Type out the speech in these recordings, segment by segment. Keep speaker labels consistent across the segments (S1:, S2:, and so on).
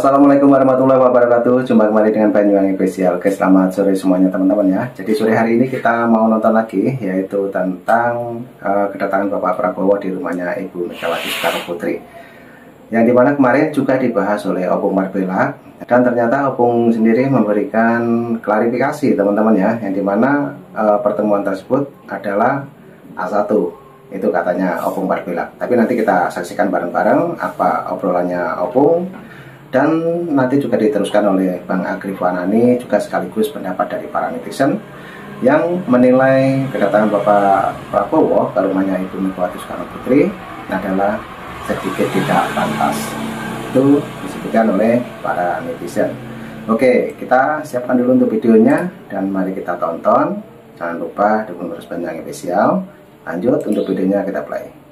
S1: Assalamualaikum warahmatullahi wabarakatuh. Jumpa kembali dengan Banyuwangi Spesial. Oke, selamat sore semuanya teman-teman ya. Jadi sore hari ini kita mau nonton lagi, yaitu tentang kedatangan Bapak Prabowo di rumahnya Ibu Megawati Soekarno Putri, yang dimana kemarin juga dibahas oleh Opung Marbella. Dan ternyata Opung sendiri memberikan klarifikasi teman-teman ya, yang dimana pertemuan tersebut adalah A1. Itu katanya Opung Marbella. Tapi nanti kita saksikan bareng-bareng apa obrolannya Opung. Dan nanti juga diteruskan oleh Bang Agrif Wanani, juga sekaligus pendapat dari para netizen yang menilai kedatangan Bapak Prabowo ke rumahnya Ibu Megawati Soekarno Putri adalah sedikit tidak pantas. Itu disebutkan oleh para netizen. Oke, kita siapkan dulu untuk videonya dan mari kita tonton. Jangan lupa dukung terus Banyuwangi Spesial. Lanjut, untuk videonya kita play.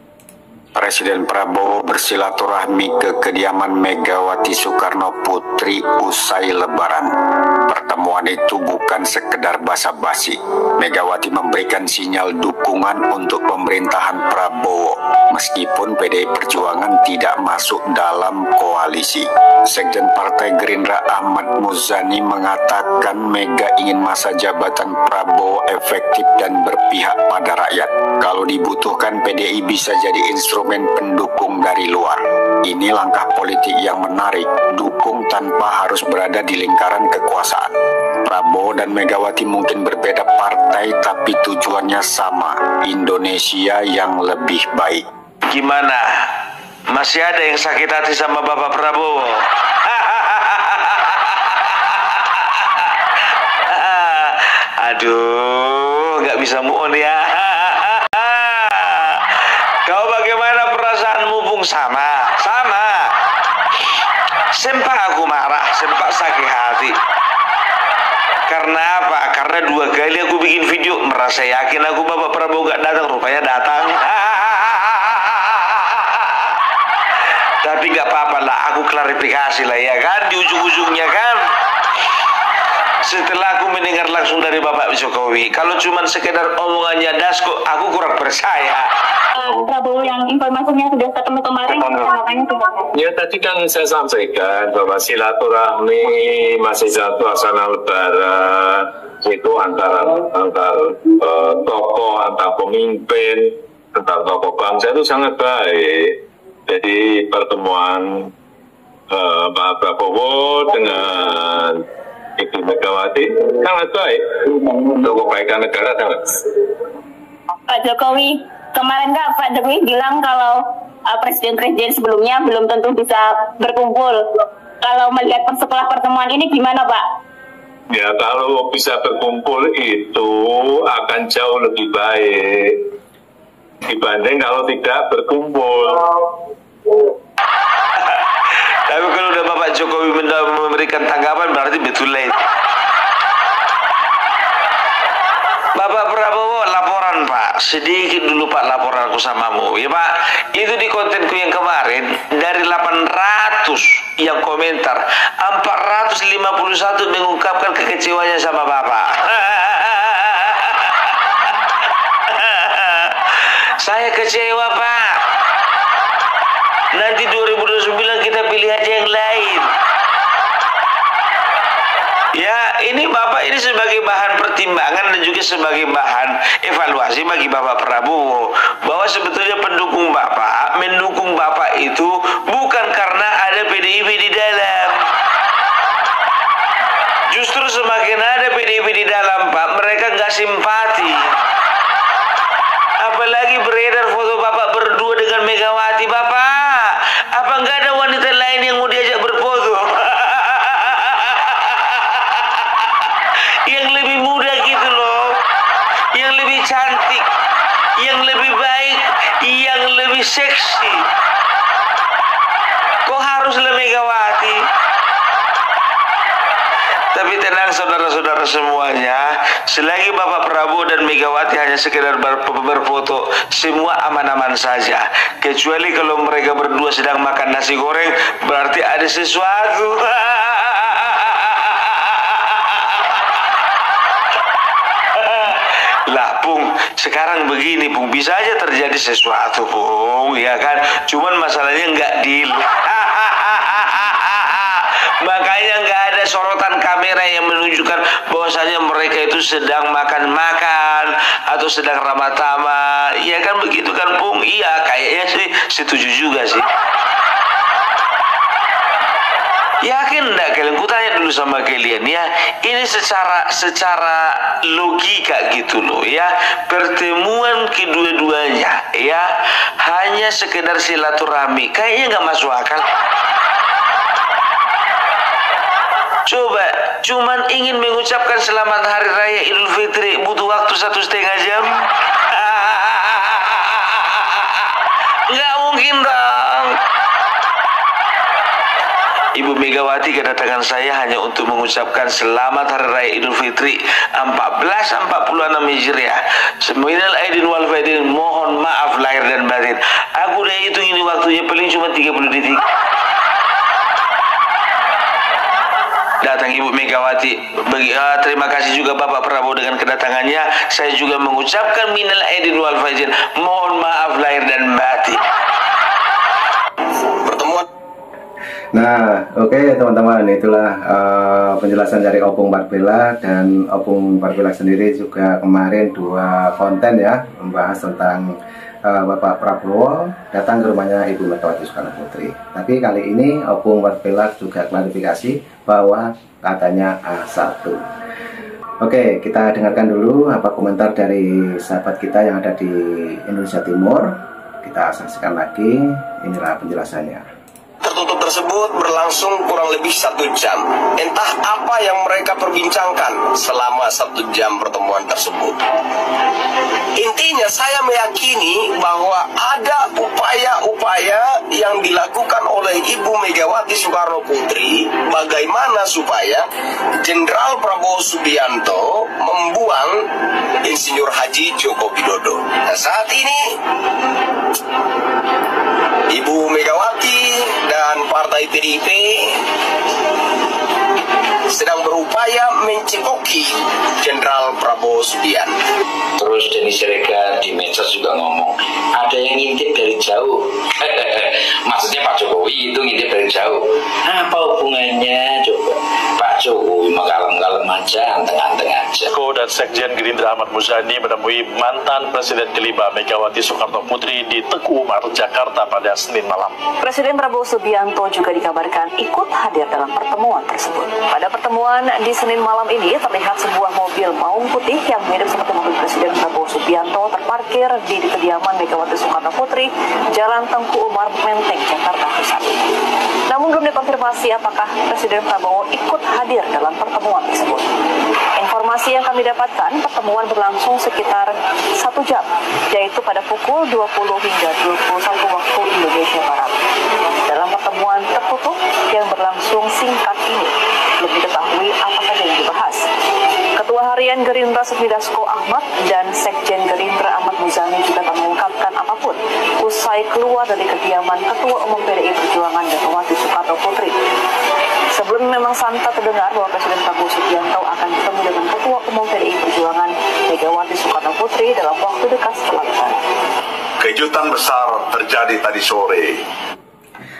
S2: Presiden Prabowo bersilaturahmi ke kediaman Megawati Soekarno Putri usai Lebaran. Pertemuan itu bukan sekedar basa-basi. Megawati memberikan sinyal dukungan untuk pemerintahan Prabowo, meskipun PDI Perjuangan tidak masuk dalam koalisi. Sekjen Partai Gerindra Ahmad Muzani mengatakan Mega ingin masa jabatan Prabowo efektif dan berpihak pada rakyat. Kalau dibutuhkan, PDI bisa jadi instrumen pendukung dari luar. Ini langkah politik yang menarik, dukung tanpa harus berada di lingkaran kekuasaan. Prabowo dan Megawati mungkin berbeda partai, tapi tujuannya sama, Indonesia yang lebih baik.
S3: Gimana? Masih ada yang sakit hati sama Bapak Prabowo? Aduh, nggak bisa move on ya. Kau bagaimana perasaanmu, Bung? Sama. Sempat aku marah, sempat sakit hati. Karena apa? Karena 2 kali aku bikin video, merasa yakin aku Bapak Prabowo gak datang, rupanya datang. Tapi gak apa-apa lah, aku klarifikasi lah ya kan, di ujung-ujungnya kan. Setelah aku mendengar langsung dari Bapak Jokowi, kalau cuma sekedar omongannya dasko, aku kurang percaya.
S4: Prabowo yang informasinya sudah ketemu kemarin, makanya sudah.
S5: Ya tadi kan saya sampaikan bahwa silaturahmi masih suasana Lebaran itu antar tokoh, antar pemimpin, antar tokoh bangsa itu sangat baik. Jadi pertemuan Pak Prabowo dengan Ibu Megawati sangat baik untuk kebaikan negara sangat.
S4: Pak Jokowi kemarin kan Pak Jokowi bilang kalau presiden-presiden sebelumnya belum tentu bisa berkumpul. Kalau melihat setelah pertemuan ini gimana Pak?
S5: Ya kalau bisa berkumpul itu akan jauh lebih baik dibanding kalau tidak berkumpul.
S3: Tapi kalau udah Bapak Jokowi memberikan tanggapan berarti betul lah. Bapak Prabowo laporan Pak, sedikit dulu Pak laporan aku samamu ya Pak. Itu di kontenku yang kemarin dari 800 yang komentar 451 mengungkapkan kekecewanya sama Bapak. Saya kecewa Pak. Nanti 2029 kita pilih aja yang lain. Ya, ini Bapak ini sebagai bahan pertimbangan dan juga sebagai bahan evaluasi bagi Bapak Prabowo, bahwa sebetulnya pendukung Bapak mendukung Bapak itu bukan karena ada PDIP di dalam. Justru semakin ada PDIP di dalam Pak, mereka nggak simpati. Apalagi beredar foto Bapak berdua dengan Megawati. Bapak, apa nggak ada wanita lain yang mau diajak berfoto? Yang lebih muda gitu loh, yang lebih cantik, yang lebih baik, yang lebih seksi. Kok haruslah Megawati? Tapi tenang saudara-saudara semuanya, selagi Bapak Prabowo dan Megawati hanya sekedar berfoto, semua aman-aman saja. Kecuali kalau mereka berdua sedang makan nasi goreng, berarti ada sesuatu. Lah Pung, sekarang begini Pung, bisa aja terjadi sesuatu Pung, ya kan? Cuman masalahnya nggak deal. Makanya nggak ada sorotan kamera yang menunjukkan bahwasanya mereka itu sedang makan-makan atau sedang ramah-tamah. Iya kan begitu kan, Bung? Iya, kayaknya sih setuju juga sih. Yakin enggak kalian? Kutanya dulu sama kalian ya. Ini secara logika gitu loh ya. Pertemuan kedua-duanya ya hanya sekedar silaturahmi. Kayaknya nggak masuk akal. Coba, cuman ingin mengucapkan selamat Hari Raya Idul Fitri butuh waktu 1,5 jam? Nggak mungkin dong. Ibu Megawati kedatangan saya hanya untuk mengucapkan selamat Hari Raya Idul Fitri 1446 Hijriah. Seminal aidin wal faidin, mohon maaf lahir dan batin. Aku udah hitung ini waktunya paling cuma 30 detik. Datang Ibu Megawati. Terima kasih juga Bapak Prabowo dengan kedatangannya. Saya juga mengucapkan minal aidin wal faizin, mohon maaf lahir dan batin.
S1: Nah, oke teman-teman, itulah penjelasan dari Opung Barbella. Dan Opung Barbella sendiri juga kemarin 2 konten ya, membahas tentang Bapak Prabowo datang ke rumahnya Ibu Megawati Soekarno Putri. Tapi kali ini Opung Barbella juga klarifikasi bahwa katanya A1. Oke, kita dengarkan dulu apa komentar dari sahabat kita yang ada di Indonesia Timur. Kita saksikan lagi, inilah penjelasannya.
S6: Tertutup tersebut berlangsung kurang lebih 1 jam. Entah apa yang mereka perbincangkan selama 1 jam pertemuan tersebut. Intinya saya meyakini bahwa ada upaya-upaya yang dilakukan oleh Ibu Megawati Soekarno Putri bagaimana supaya Jenderal Prabowo Subianto membuang Insinyur Haji Joko Widodo. Nah, saat ini Ibu Megawati dan Partai PDIP sedang berupaya mencekoki Jenderal Prabowo Subianto.
S7: Terus Denny Siregar di medsos juga ngomong, ada yang ngintip dari jauh. Maksudnya Pak Jokowi itu ngintip dari jauh. Apa hubungannya coba? Pak Jokowi mengalem-alem aja, anteng-anteng aja.
S8: Ko dan Sekjen Gerindra Ahmad Muzani menemui mantan Presiden kelima Megawati Soekarno Putri di Teguh Umar, Jakarta pada Senin malam.
S9: Presiden Prabowo Subianto juga dikabarkan ikut hadir dalam pertemuan tersebut. Pada pertemuan di Senin malam ini terlihat sebuah mobil maung putih yang mirip seperti mobil Presiden Prabowo Subianto terparkir di kediaman Megawati Soekarno Putri, Jalan Tengku Umar, Menteng, Jakarta Pusat. Namun belum dikonfirmasi apakah Presiden Prabowo ikut hadir dalam pertemuan tersebut. Informasi yang kami dapatkan, pertemuan berlangsung sekitar 1 jam, yaitu pada pukul 20 hingga 21 waktu Indonesia Barat. Dalam pertemuan tertutup yang berlangsung singkat ini, belum diketahui apa saja yang dibahas. Ketua Harian Gerindra Sufmi Dasko Ahmad dan Sekjen Gerindra Ahmad Muzani juga tak mengungkapkan apapun usai keluar dari kediaman Ketua Umum PDI Perjuangan Megawati Soekarno Putri. Sebelum memang santer terdengar bahwa Presiden Prabowo Subianto akan bertemu dengan Ketua Umum PDI Perjuangan Megawati Soekarno Putri dalam waktu dekat setelah lebaran.
S10: Kejutan besar terjadi tadi sore.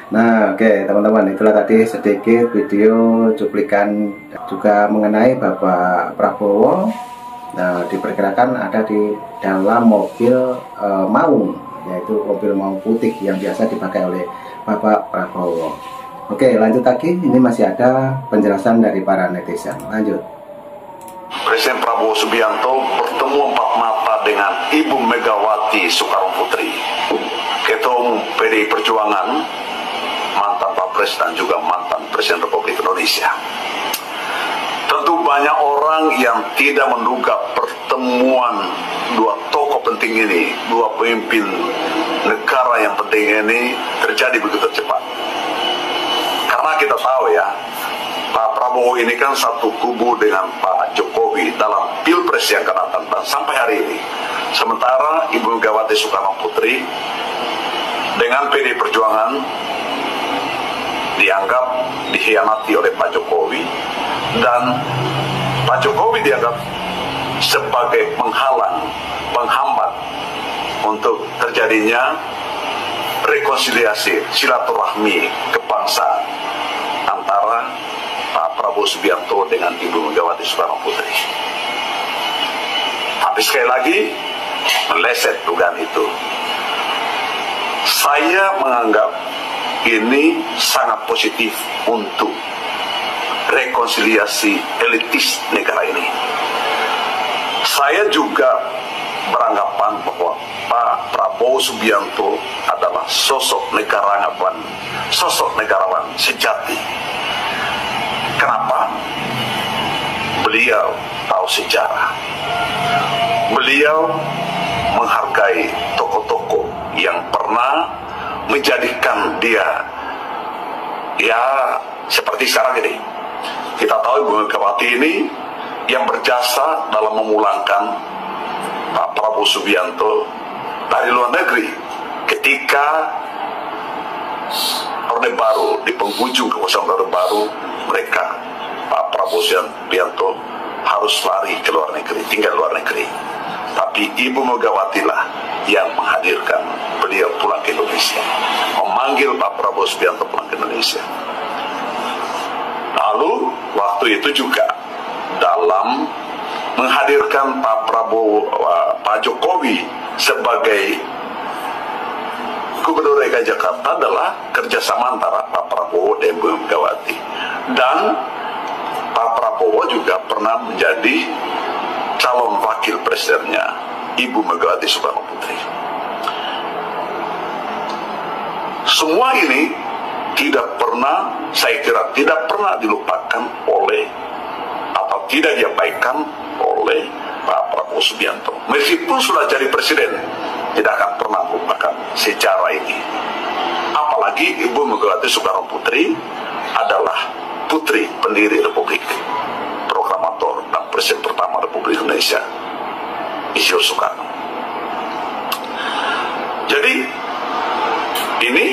S1: Nah, oke teman-teman, itulah tadi sedikit video cuplikan juga mengenai Bapak Prabowo. Nah, diperkirakan ada di dalam mobil maung, yaitu mobil maung putih yang biasa dipakai oleh Bapak Prabowo. Oke, lanjut lagi. Ini masih ada penjelasan dari para netizen. Lanjut.
S10: Presiden Prabowo Subianto bertemu 4 mata dengan Ibu Megawati Soekarno Putri, Ketua Umum PDI Perjuangan, mantan Wapres dan juga mantan Presiden Republik Indonesia. Tentu banyak orang yang tidak menduga pertemuan 2 tokoh penting ini, 2 pemimpin negara yang penting ini terjadi begitu cepat. Karena kita tahu ya, Pak Prabowo ini kan satu kubu dengan Pak Jokowi dalam Pilpres yang akan datang dan sampai hari ini. Sementara Ibu Megawati Soekarno Putri dengan PDI Perjuangan dianggap dikhianati oleh Pak Jokowi, dan Pak Jokowi dianggap sebagai penghalang, penghambat untuk terjadinya rekonsiliasi, silaturahmi kebangsaan antara Prabowo Subianto dengan Ibu Megawati Soekarno Putri. Tapi sekali lagi, meleset dugaan itu. Saya menganggap ini sangat positif untuk rekonsiliasi elitis negara ini. Saya juga beranggapan bahwa Pak Prabowo Subianto adalah sosok negarawan sejati. Kenapa? Beliau tahu sejarah. Beliau menghargai tokoh-tokoh yang pernah menjadikan dia ya seperti sekarang ini. Kita tahu Ibu Megawati ini yang berjasa dalam memulangkan Pak Prabowo Subianto dari luar negeri ketika Orde Baru, di penghujung kekuasaan Orde Baru, mereka Pak Prabowo Subianto harus lari ke luar negeri, tinggal luar negeri. Tapi Ibu Megawati lah yang menghadirkan beliau pulang ke Indonesia, memanggil Pak Prabowo Subianto pulang ke Indonesia. Lalu waktu itu juga dalam menghadirkan Pak Jokowi sebagai Gubernur DKI Jakarta adalah kerjasama antara Pak Prabowo dan Ibu Megawati. Dan Pak Prabowo juga pernah menjadi calon wakil presidennya Ibu Megawati Soekarno Putri. Semua ini saya kira tidak pernah dilupakan oleh atau tidak diabaikan oleh Pak Prabowo Subianto. Meskipun sudah jadi presiden, tidak akan pernah melupakan sejarah ini. Apalagi Ibu Megawati Soekarno Putri adalah putri pendiri Republik, proklamator dan presiden pertama Republik Indonesia, Insinyur Soekarno. Jadi ini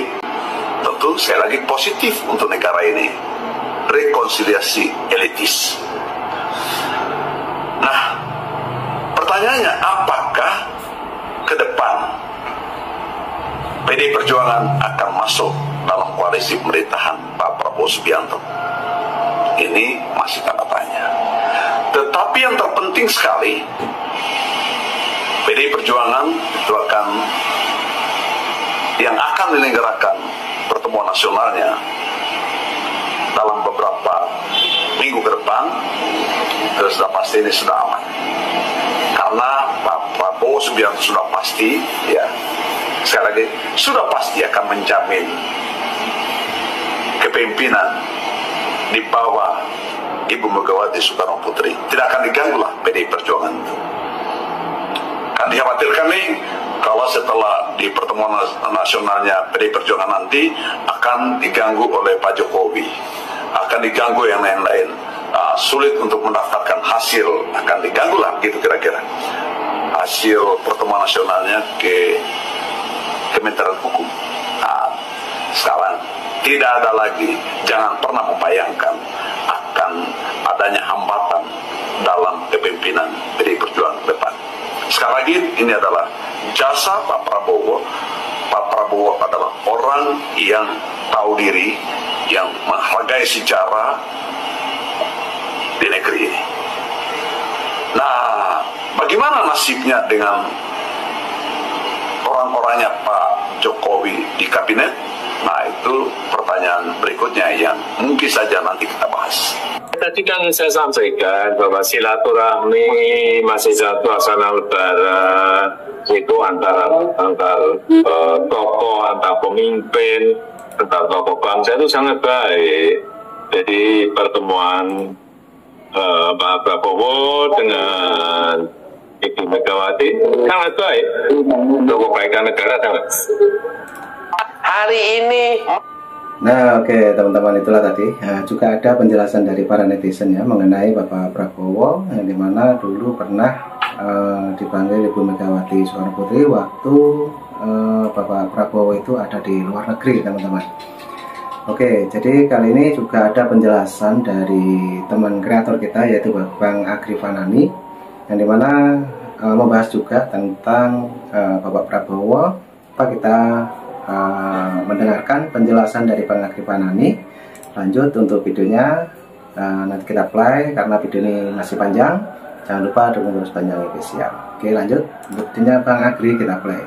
S10: tentu sekali lagi positif untuk negara ini, rekonsiliasi elitis. Nah, pertanyaannya, apakah ke depan PDI Perjuangan akan masuk dalam koalisi pemerintahan Pak Prabowo Subianto? Ini masih tanda tanya. Tetapi yang terpenting sekali, PDI Perjuangan itu yang akan dilenggarakan pertemuan nasionalnya dalam beberapa minggu ke depan, sudah pasti ini sudah aman. Karena Pak Prabowo Subianto sudah pasti, ya, sekali lagi, sudah pasti akan menjamin kepemimpinan di bawah Ibu Megawati Soekarno Putri. Tidak akan diganggu lah PDI Perjuangan itu. Kan dikhawatirkan nih, kalau setelah di pertemuan nasionalnya PDI Perjuangan nanti akan diganggu oleh Pak Jokowi, akan diganggu yang lain-lain, sulit untuk mendaftarkan hasil, akan diganggu lah gitu kira-kira hasil pertemuan nasionalnya ke Kementerian Hukum. Nah, sekarang tidak ada lagi, jangan pernah membayangkan akan adanya hambatan dalam kepemimpinan PDI Perjuangan ke depan. Sekali lagi, ini adalah jasa Pak Prabowo. Pak Prabowo adalah orang yang tahu diri, yang menghargai sejarah di negeri ini. Nah, bagaimana nasibnya dengan orang-orangnya Pak Jokowi di kabinet? Nah, itu pertanyaan berikutnya yang mungkin saja nanti kita bahas.
S5: Tadi kan saya sampaikan bahwa silaturahmi masih suasana lebaran itu antara tokoh, antar pemimpin, antar tokoh bangsa itu sangat baik. Jadi pertemuan Pak Prabowo dengan Ibu Megawati sangat baik untuk kebaikan negara sangat. Hari ini.
S1: Nah, oke teman-teman, itulah tadi juga ada penjelasan dari para netizen ya mengenai Bapak Prabowo, yang dimana dulu pernah dipanggil Ibu Megawati Soekarno Putri waktu Bapak Prabowo itu ada di luar negeri, teman-teman. Oke, jadi kali ini juga ada penjelasan dari teman kreator kita, yaitu Bang Agri Fanani, yang dimana membahas juga tentang Bapak Prabowo. Kita mendengarkan penjelasan dari Bang Agri Fanani. Lanjut untuk videonya, nanti kita play karena video ini masih panjang. Jangan lupa dukung terus Banyuwangi Official. Oke, lanjut. Buktinya Bang Agri kita play.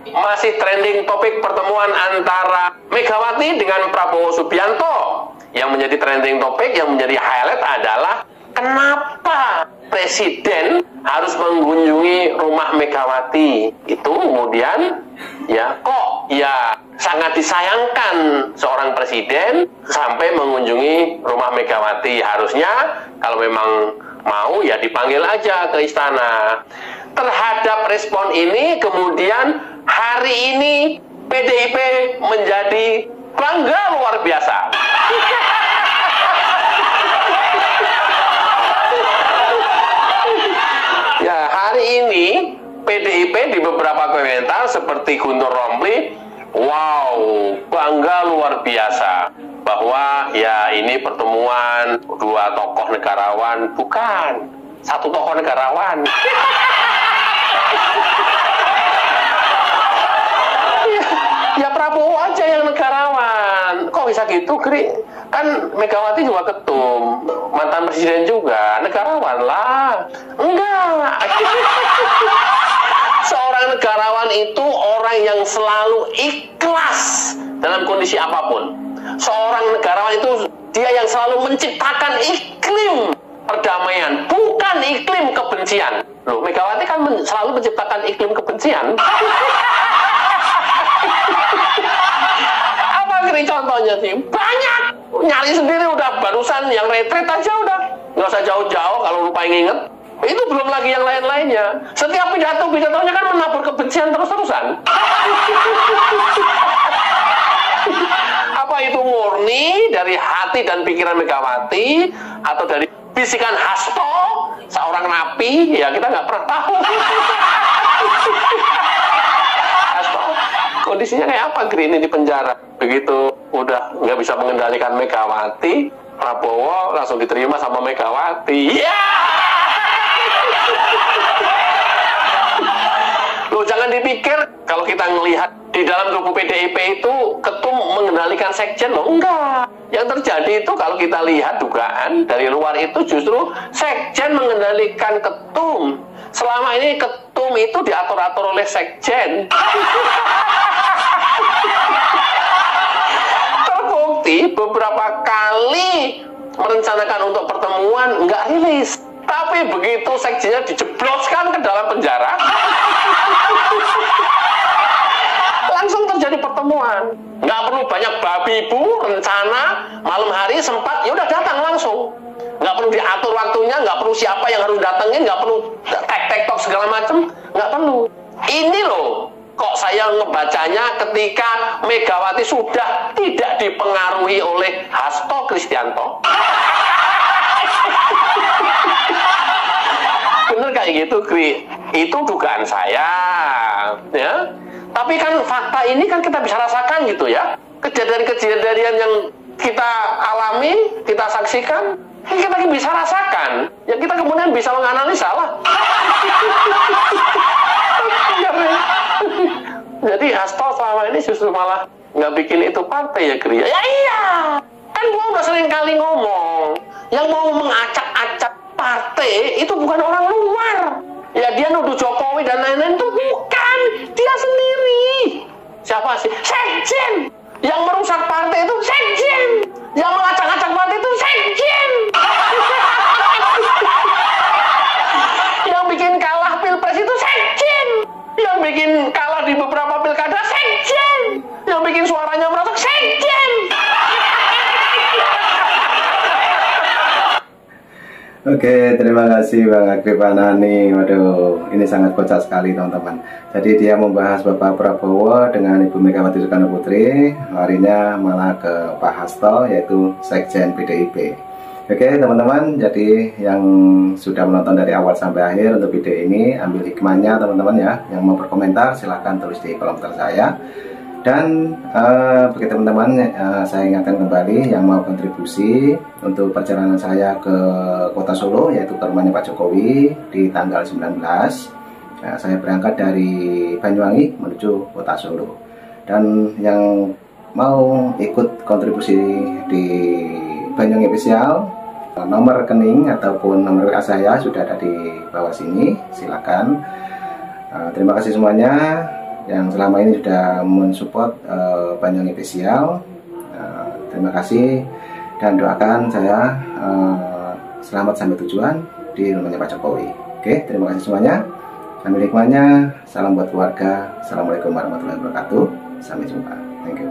S11: Masih trending topik pertemuan antara Megawati dengan Prabowo Subianto. Yang menjadi trending topik, yang menjadi highlight adalah kenapa Presiden harus mengunjungi rumah Megawati. Itu kemudian ya kok ya sangat disayangkan seorang presiden sampai mengunjungi rumah Megawati. Harusnya kalau memang mau ya dipanggil aja ke istana. Terhadap respon ini kemudian hari ini PDIP menjadi bangga luar biasa. Ya, hari ini PDIP di beberapa komentar seperti Guntur Romli, wow, bangga luar biasa bahwa ya ini pertemuan dua tokoh negarawan, bukan satu tokoh negarawan. Ya Prabowo aja yang negarawan. Kok bisa gitu, Kri? Kan Megawati juga ketum, mantan presiden juga, negarawan lah. Enggak. Seorang negarawan itu orang yang selalu ikhlas dalam kondisi apapun. Seorang negarawan itu dia yang selalu menciptakan iklim perdamaian, bukan iklim kebencian. Loh, Megawati kan selalu menciptakan iklim kebencian. Apa Kri contohnya sih? Banyak. Nyari sendiri udah, barusan yang retret aja udah. Nggak usah jauh-jauh kalau lupa inget. Itu belum lagi yang lain-lainnya. Setiap pidatonya kan menabur kebencian terus-terusan. Apa itu murni dari hati dan pikiran Megawati atau dari bisikan Hasto seorang napi? Ya kita nggak pernah tahu. Hasto kondisinya kayak apa Grini di penjara? Begitu udah nggak bisa mengendalikan Megawati, Prabowo langsung diterima sama Megawati. Ya. Loh, jangan dipikir kalau kita ngelihat di dalam tubuh PDIP itu ketum mengendalikan sekjen, loh, enggak. Yang terjadi itu kalau kita lihat dugaan dari luar itu justru sekjen mengendalikan ketum. Selama ini ketum itu diatur-atur oleh sekjen. Terbukti beberapa kali merencanakan untuk pertemuan nggak rilis. Tapi begitu sekjennya dijebloskan ke dalam penjara, langsung terjadi pertemuan. Nggak perlu banyak babi bu, rencana, malam hari sempat, ya udah datang langsung. Nggak perlu diatur waktunya, nggak perlu siapa yang harus datengin, nggak perlu tek-tek-tok segala macam, nggak perlu. Ini loh, kok saya ngebacanya ketika Megawati sudah tidak dipengaruhi oleh Hasto Kristianto. Bener kayak gitu, Kri. Itu dugaan saya, ya. Tapi kan fakta ini kan kita bisa rasakan gitu ya. Kejadian-kejadian yang kita alami, kita saksikan, kita bisa rasakan. Ya kita kemudian bisa menganalisa lah. Jadi Hasto selama ini justru malah nggak bikin itu partai ya, Kri. Ya iya, kan gua udah sering kali ngomong, yang mau mengacak-acak partai itu bukan orang luar. Ya dia nuduh Jokowi dan lain-lain itu bukan, dia sendiri. Siapa sih? Sekjen. Yang merusak partai itu sekjen. Yang mengacak-acak partai itu sekjen. Yang bikin kalah pilpres itu sekjen. Yang bikin kalah di beberapa pilkada sekjen. Yang bikin suaranya merosot sekjen.
S1: Oke, terima kasih Bang Agri Panani. Waduh, ini sangat kocak sekali teman-teman. Jadi dia membahas Bapak Prabowo dengan Ibu Megawati Soekarno Putri, harinya malah ke Pak Hasto, yaitu Sekjen PDIP. Oke teman-teman, jadi yang sudah menonton dari awal sampai akhir untuk video ini, ambil hikmahnya teman-teman ya. Yang mau berkomentar silahkan tulis di kolom komentar saya. Dan bagi teman-teman, saya ingatkan kembali yang mau kontribusi untuk perjalanan saya ke Kota Solo, yaitu ke rumahnya Pak Jokowi di tanggal 19. Saya berangkat dari Banyuwangi menuju Kota Solo. Dan yang mau ikut kontribusi di Banyuwangi Official, Nomor rekening ataupun nomor WA saya sudah ada di bawah sini, silakan. Terima kasih semuanya yang selama ini sudah mensupport Banyuwangi Official. Terima kasih dan doakan saya selamat sampai tujuan di rumahnya Pak Jokowi. Oke, terima kasih semuanya. Sampai hikmahnya, salam buat keluarga. Assalamualaikum warahmatullahi wabarakatuh. Sampai jumpa. Thank you.